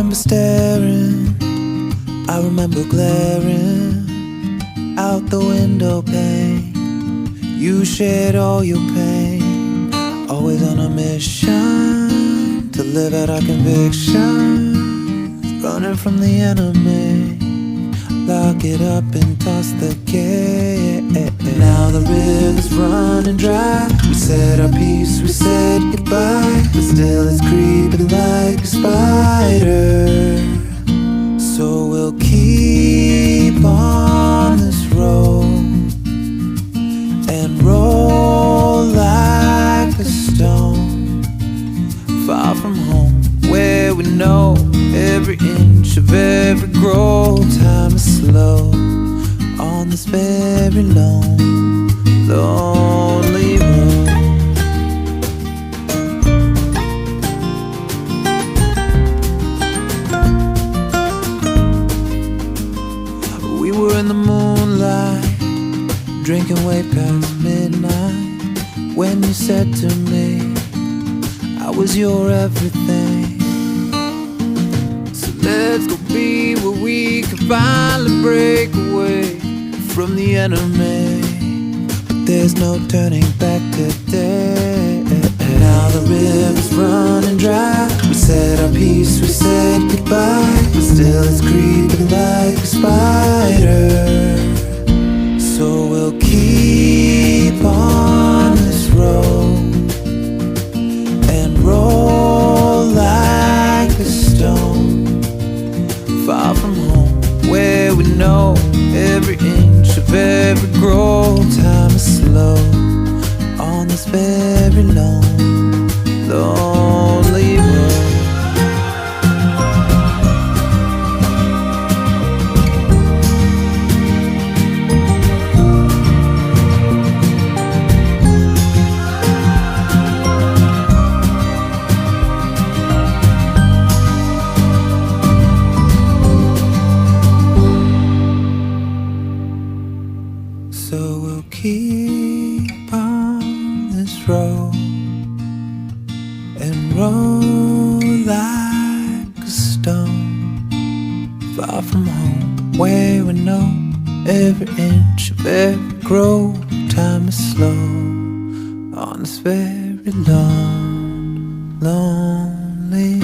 remember staring, I remember glaring out the window pane. You shared all your pain, always on a mission to live out our convictions, running from the enemy. Lock it up and toss the key. Now the river's running dry. We said our piece, we said goodbye, but still it's creeping like a spider. So we'll keep on this road and roll like a stone, far from home, where we know every inch of every grove. Time is slow on this very lonely road. We were in the moonlight, drinking way past midnight, when you said to me, I was your everything. So let's go be where we can finally break away from the enemy. But there's no turning back today. Now the river's running dry. We said our piece, we said goodbye, but still it's creeping like a spider. So we'll keep on this road and roll like a stone, far from home, where we know every inch of every grove. Time is slow on this very lonely road. So we'll keep on this road and roll like a stone, far from home, where we know every inch of every grove. Time is slow on this very lonely